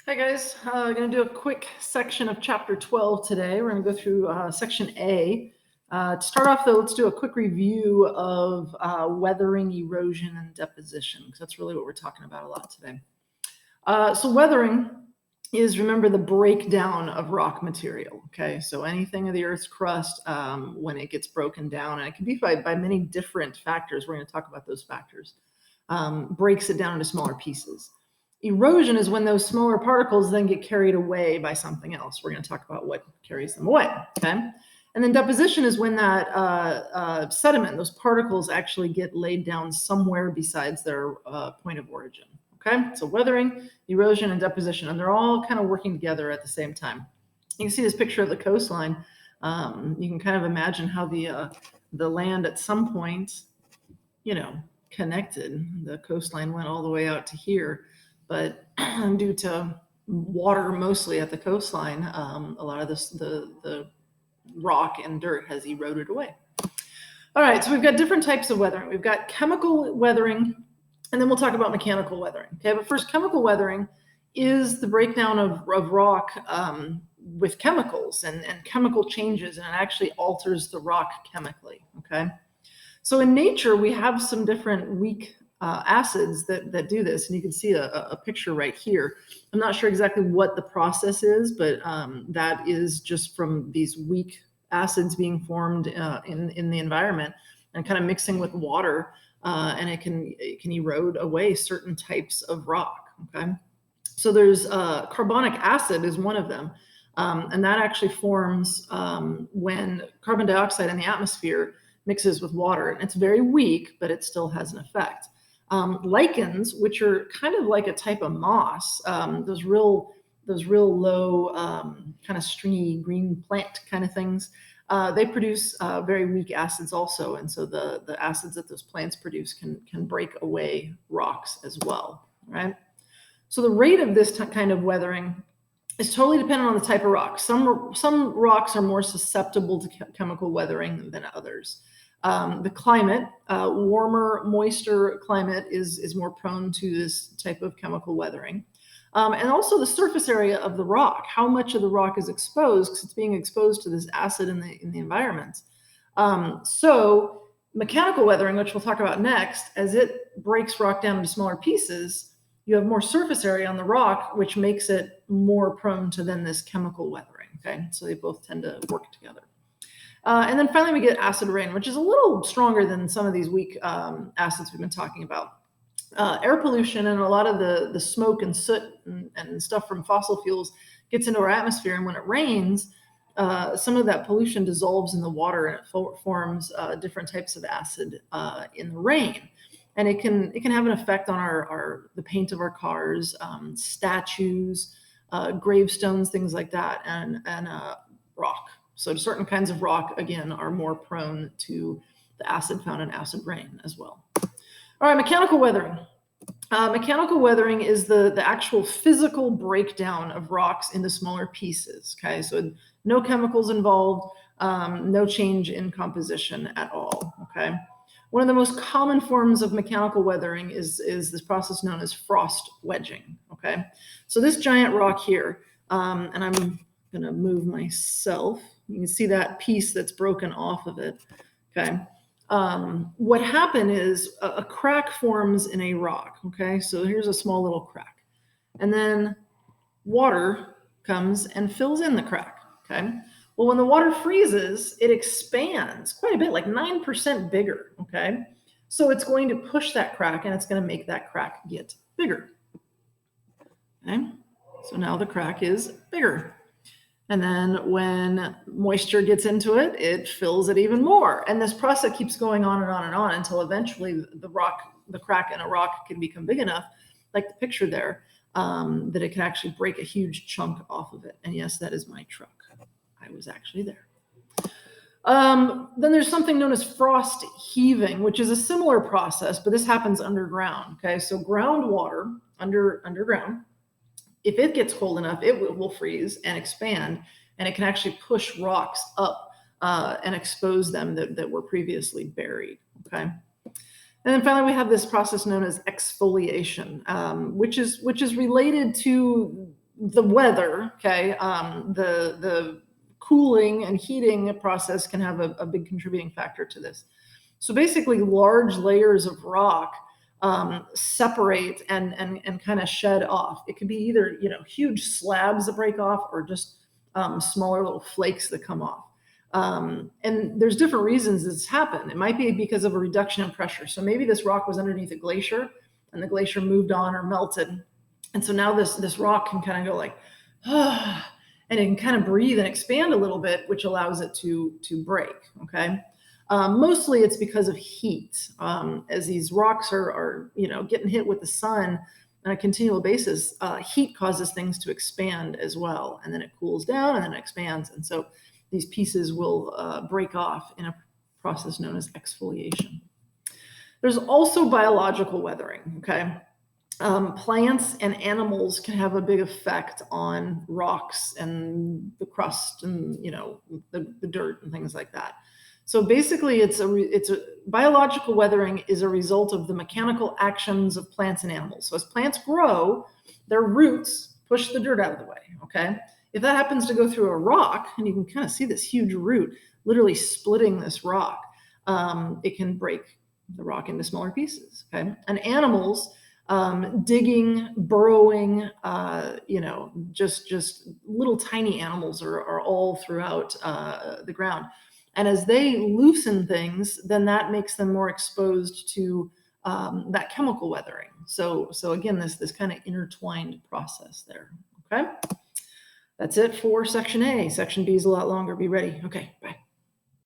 Hi guys, I'm going to do a quick section of chapter 12 today. We're going to go through section A. To start off though, let's do a quick review of weathering, erosion, and deposition, because that's really what we're talking about a lot today. So weathering is, remember, the breakdown of rock material, okay? So anything of the Earth's crust, when it gets broken down, and it can be by many different factors, we're going to talk about those factors, breaks it down into smaller pieces. Erosion is when those smaller particles then get carried away by something else. We're going to talk about what carries them away, okay? And then deposition is when that sediment, those particles actually get laid down somewhere besides their point of origin, okay? So weathering, erosion, and deposition, and they're all kind of working together at the same time. You can see this picture of the coastline. You can kind of imagine how the land at some point, connected. The coastline went all the way out to here. But due to water mostly at the coastline, a lot of the rock and dirt has eroded away. All right, so we've got different types of weathering. We've got chemical weathering, and then we'll talk about mechanical weathering. Okay, but first, chemical weathering is the breakdown of rock with chemicals and chemical changes, and it actually alters the rock chemically. Okay, so in nature, we have some different weak acids that do this, and you can see a picture right here. I'm not sure exactly what the process is, but that is just from these weak acids being formed in the environment and kind of mixing with water, and it can erode away certain types of rock. Okay, so there's carbonic acid is one of them, and that actually forms when carbon dioxide in the atmosphere mixes with water, and it's very weak, but it still has an effect. Lichens, which are kind of like a type of moss, those real low kind of stringy green plant kind of things, they produce very weak acids also, and so the acids that those plants produce can break away rocks as well, right? So the rate of this kind of weathering is totally dependent on the type of rock. Some rocks are more susceptible to chemical weathering than others. The climate, warmer, moister climate is more prone to this type of chemical weathering. And also the surface area of the rock, how much of the rock is exposed, because it's being exposed to this acid in the environment. So mechanical weathering, which we'll talk about next, as it breaks rock down into smaller pieces, you have more surface area on the rock, which makes it more prone to then this chemical weathering, okay? So they both tend to work together. And then finally, we get acid rain, which is a little stronger than some of these weak acids we've been talking about. Air pollution and a lot of the smoke and soot and stuff from fossil fuels gets into our atmosphere. And when it rains, some of that pollution dissolves in the water and it forms different types of acid in the rain. And it can have an effect on the paint of our cars, statues, gravestones, things like that, and rock. So certain kinds of rock, again, are more prone to the acid found in acid rain as well. All right, mechanical weathering. Mechanical weathering is the actual physical breakdown of rocks into smaller pieces. Okay, so no chemicals involved, no change in composition at all. Okay, one of the most common forms of mechanical weathering is this process known as frost wedging. Okay, so this giant rock here, and I'm going to move myself. You can see that piece that's broken off of it. Okay. What happened is a crack forms in a rock. Okay. So here's a small little crack. And then water comes and fills in the crack. Okay. Well, when the water freezes, it expands quite a bit, like 9% bigger. Okay. So it's going to push that crack and it's going to make that crack get bigger. Okay. So now the crack is bigger. And then when moisture gets into it, it fills it even more. And this process keeps going on and on and on until eventually the crack in a rock can become big enough, like the picture there, that it can actually break a huge chunk off of it. And yes, that is my truck. I was actually there. Then there's something known as frost heaving, which is a similar process, but this happens underground. Okay, so groundwater underground, if it gets cold enough, it will freeze and expand, and it can actually push rocks up and expose them that were previously buried. Okay. And then finally, we have this process known as exfoliation, which is related to the weather, okay, the cooling and heating process can have a big contributing factor to this. So basically, large layers of rock separate and kind of shed off. It could be either huge slabs that break off or just smaller little flakes that come off. And there's different reasons this happened. It might be because of a reduction in pressure. So maybe this rock was underneath a glacier and the glacier moved on or melted. And so now this rock can kind of go like, ah, and it can kind of breathe and expand a little bit, which allows it to break, okay? Mostly it's because of heat. As these rocks are getting hit with the sun on a continual basis, heat causes things to expand as well. And then it cools down and then it expands. And so these pieces will break off in a process known as exfoliation. There's also biological weathering, okay? Plants and animals can have a big effect on rocks and the crust and the dirt and things like that. So basically, it's a biological weathering is a result of the mechanical actions of plants and animals. So as plants grow, their roots push the dirt out of the way. Okay, if that happens to go through a rock, and you can kind of see this huge root literally splitting this rock, it can break the rock into smaller pieces. Okay, and animals digging, burrowing, just little tiny animals are all throughout the ground. And as they loosen things, then that makes them more exposed to that chemical weathering. So again, this kind of intertwined process there. Okay, that's it for section A. Section B is a lot longer. Be ready. Okay, bye.